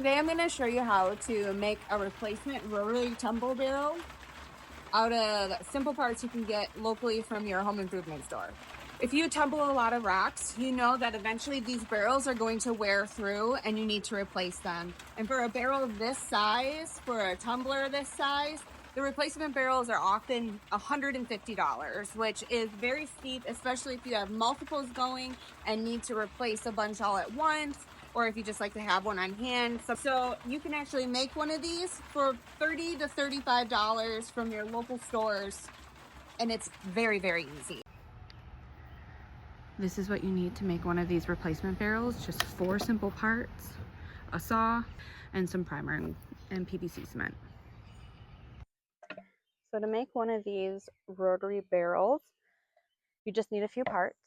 Today I'm going to show you how to make a replacement rotary tumble barrel out of simple parts you can get locally from your home improvement store. If you tumble a lot of rocks, you know that eventually these barrels are going to wear through and you need to replace them. And for a barrel this size, for a tumbler this size, the replacement barrels are often $150, which is very steep, especially if you have multiples going and need to replace a bunch all at once, or if you just like to have one on hand. So you can actually make one of these for $30 to $35 from your local stores, and it's very, very easy. This is what you need to make one of these replacement barrels. Just 4 simple parts, a saw, and some primer and PVC cement. So to make one of these rotary barrels, you just need a few parts.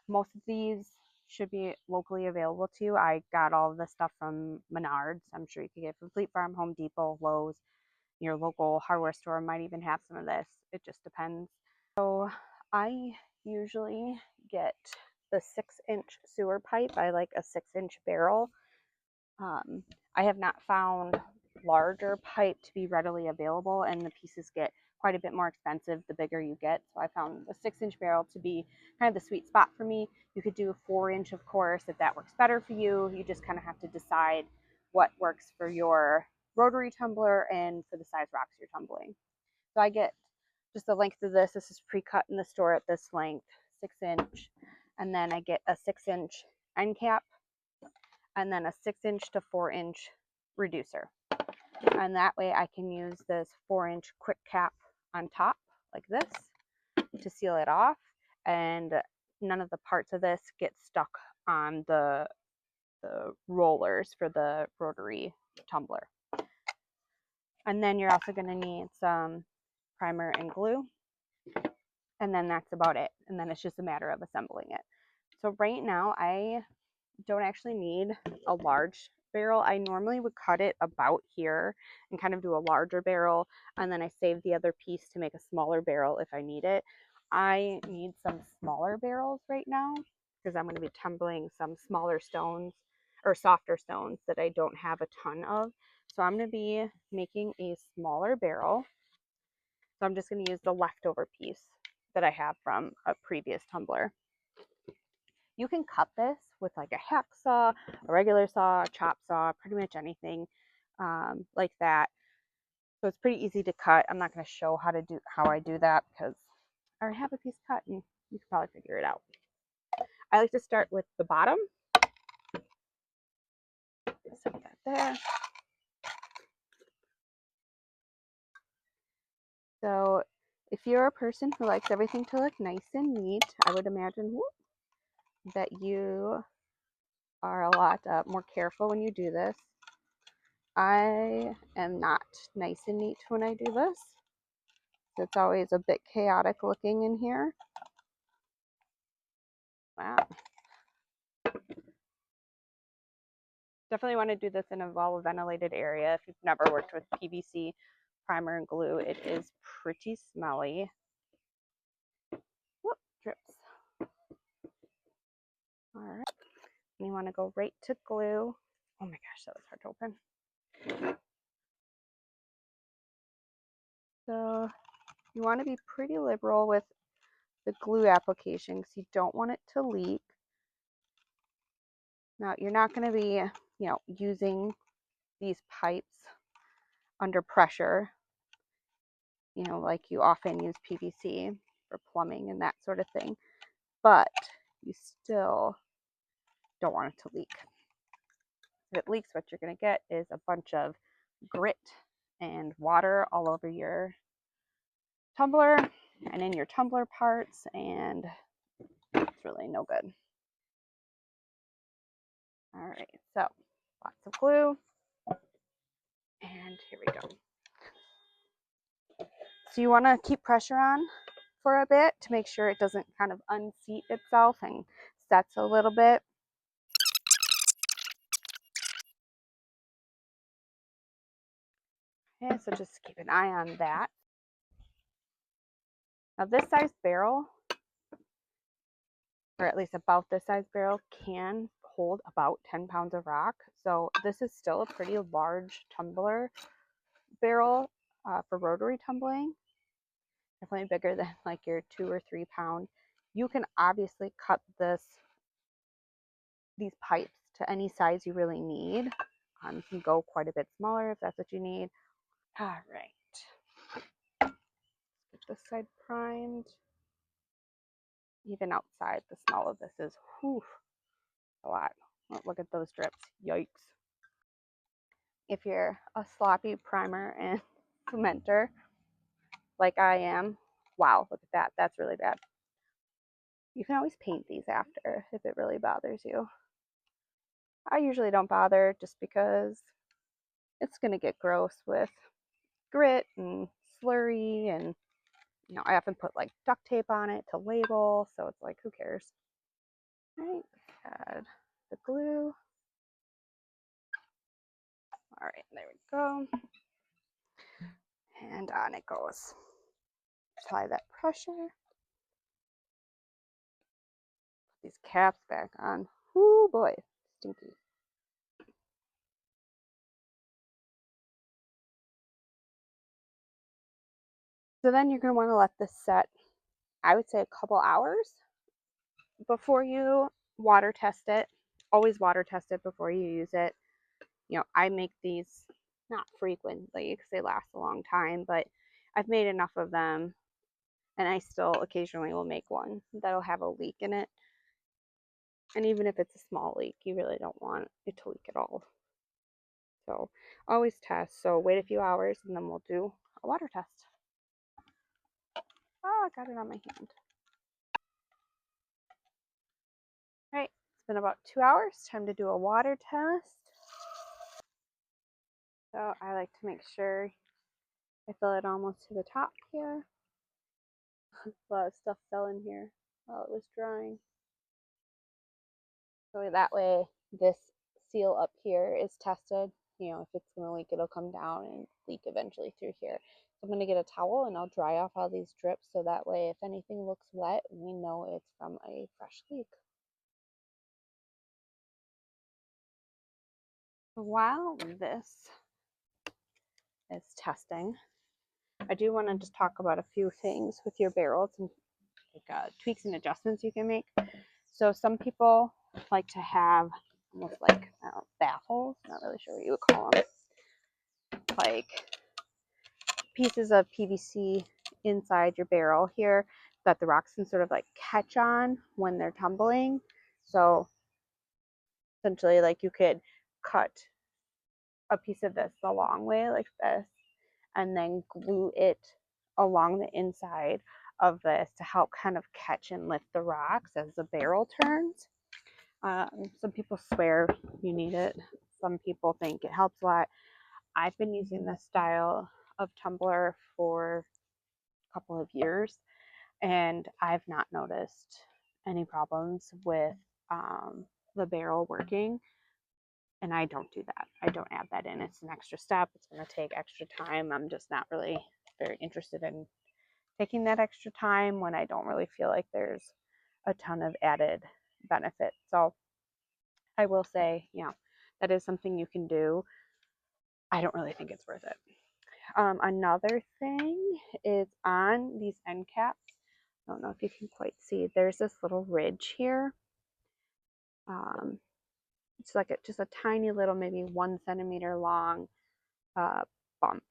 Most of these should be locally available to you. I got all of this stuff from Menards. I'm sure you could get from Fleet Farm, Home Depot, Lowe's. Your local hardware store might even have some of this. It just depends. So I usually get the 6-inch sewer pipe. I like a 6-inch barrel. I have not found larger pipe to be readily available, and the pieces get quite a bit more expensive the bigger you get. So I found a 6-inch barrel to be kind of the sweet spot for me. You could do a 4-inch, of course, if that works better for you. You just kind of have to decide what works for your rotary tumbler and for the size rocks you're tumbling. So I get just the length of this. This is pre-cut in the store at this length, 6-inch. And then I get a 6-inch end cap, and then a 6-inch to 4-inch reducer. And that way I can use this 4-inch quick cap on top like this to seal it off, and none of the parts of this get stuck on the rollers for the rotary tumbler. And then you're also going to need some primer and glue, and then that's about it. And then it's just a matter of assembling it. So right now I don't actually need a large barrel. I normally would cut it about here and kind of do a larger barrel, and then I save the other piece to make a smaller barrel if I need it. I need some smaller barrels right now because I'm going to be tumbling some smaller stones or softer stones that I don't have a ton of. So I'm going to be making a smaller barrel. So I'm just going to use the leftover piece that I have from a previous tumbler. You can cut this with like a hacksaw, a regular saw, a chop saw, pretty much anything like that. So it's pretty easy to cut. I'm not going to show how I do that because I already have a piece cut and you can probably figure it out. I like to start with the bottom. Set that there. So if you're a person who likes everything to look nice and neat, I would imagine that you are a lot more careful when you do this. I am not nice and neat when I do this. So it's always a bit chaotic looking in here. Wow. Definitely want to do this in a well-ventilated area. If you've never worked with PVC primer and glue, it is pretty smelly. Whoop, drips. All right. And you want to go right to glue. Oh my gosh, that was hard to open. So you want to be pretty liberal with the glue application because you don't want it to leak. Now, you're not going to be, using these pipes under pressure, like you often use PVC for plumbing and that sort of thing, but you still don't want it to leak. If it leaks, what you're going to get is a bunch of grit and water all over your tumbler and in your tumbler parts, and it's really no good. All right, so lots of glue, and here we go. So you want to keep pressure on for a bit to make sure it doesn't kind of unseat itself and sets a little bit. Okay, so just keep an eye on that. Now this size barrel, or at least about this size barrel, can hold about 10 pounds of rock. So this is still a pretty large tumbler barrel for rotary tumbling. Definitely bigger than like your 2 or 3 pound. You can obviously cut these pipes to any size you really need. You can go quite a bit smaller if that's what you need. All right, get this side primed. Even outside, the smell of this is a lot. Oh, look at those drips. Yikes. If you're a sloppy primer and cementer like I am, wow, look at that. That's really bad. You can always paint these after if it really bothers you. I usually don't bother just because it's going to get gross with grit and slurry, and I often put like duct tape on it to label, so it's like, who cares? All right, add the glue. All right, there we go. And on it goes. Apply that pressure. Put these caps back on. Whoo boy, stinky. So then you're going to want to let this set, I would say, a couple hours before you water test it. Always water test it before you use it. I make these not frequently because they last a long time, but I've made enough of them, and I still occasionally will make one that'll have a leak in it. And even if it's a small leak, you really don't want it to leak at all. So always test. So wait a few hours and then we'll do a water test. Oh, I got it on my hand. All right, it's been about 2 hours. Time to do a water test. So I like to make sure I fill it almost to the top here. A lot of stuff fell in here while it was drying. So that way this seal up here is tested. If it's going to leak, it'll come down and leak eventually through here. So I'm going to get a towel and I'll dry off all these drips so that way if anything looks wet, we know it's from a fresh leak. While this is testing, I do want to just talk about a few things with your barrels and tweaks and adjustments you can make. So some people like to have almost like baffles, not really sure what you would call them, like pieces of PVC inside your barrel here that the rocks can sort of like catch on when they're tumbling. So essentially, like, you could cut a piece of this the long way like this and then glue it along the inside of this to help kind of catch and lift the rocks as the barrel turns. Some people swear you need it. Some people think it helps a lot. I've been using this style of tumbler for a couple of years, and I've not noticed any problems with the barrel working. And I don't do that. I don't add that in. It's an extra step. It's going to take extra time. I'm just not really very interested in taking that extra time when I don't really feel like there's a ton of added benefit. So I will say, that is something you can do. I don't really think it's worth it. Another thing is on these end caps. I don't know if you can quite see. There's this little ridge here. It's like just a tiny little, maybe 1 centimeter long bump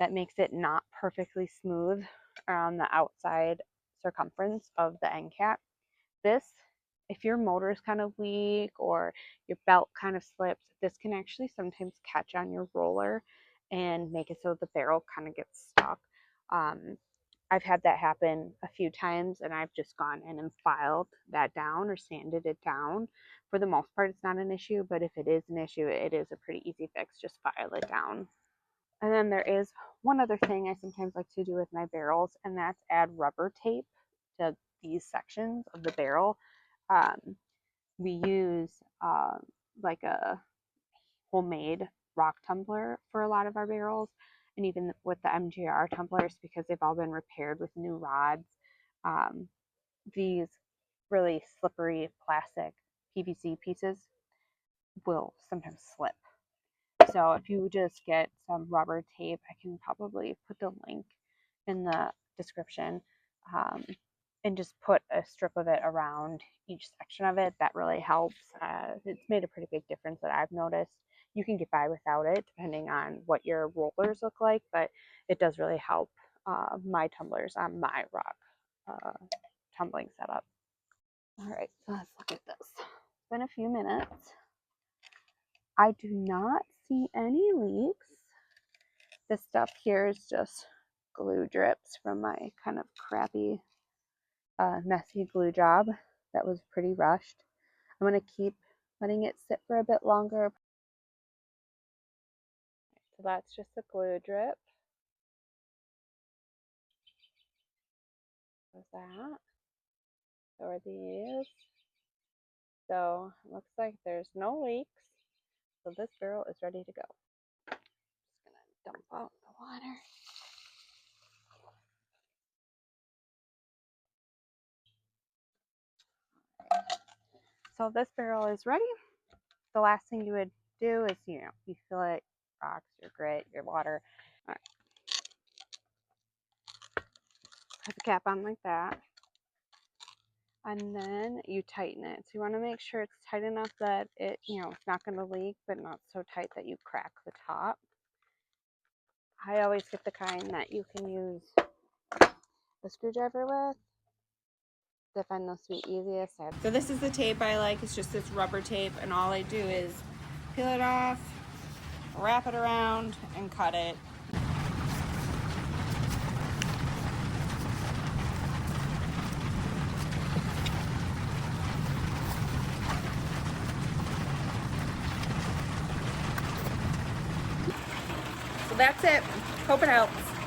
that makes it not perfectly smooth around the outside circumference of the end cap. This, if your motor is kind of weak or your belt kind of slips, this can actually sometimes catch on your roller and make it so the barrel kind of gets stuck. I've had that happen a few times, and I've just gone in and filed that down or sanded it down. For the most part, it's not an issue, but if it is an issue, it is a pretty easy fix. Just file it down. And then there is one other thing I sometimes like to do with my barrels, and that's add rubber tape to these sections of the barrel. We use like a homemade rock tumbler for a lot of our barrels, and even with the MGR tumblers, because they've all been repaired with new rods. These really slippery plastic PVC pieces will sometimes slip. So if you just get some rubber tape, I can probably put the link in the description, and just put a strip of it around each section of it. That really helps. It's made a pretty big difference that I've noticed. You can get by without it depending on what your rollers look like, but it does really help my tumblers on my rock tumbling setup. All right, so let's look at this. It's been a few minutes. I do not see any leaks. This stuff here is just glue drips from my kind of crappy, messy glue job that was pretty rushed. I'm going to keep letting it sit for a bit longer. So that's just a glue drip. There's that. So are these. So it looks like there's no leaks. So this barrel is ready to go. Just going to dump out the water. So this barrel is ready. The last thing you would do is, you fill it, rocks, your grit, your water. All right. Put the cap on like that. And then you tighten it. So you want to make sure it's tight enough that it, it's not going to leak, but not so tight that you crack the top. I always get the kind that you can use a screwdriver with. I find those to be easiest. So this is the tape I like. It's just this rubber tape, and all I do is peel it off, wrap it around, and cut it. So that's it. Hope it helps.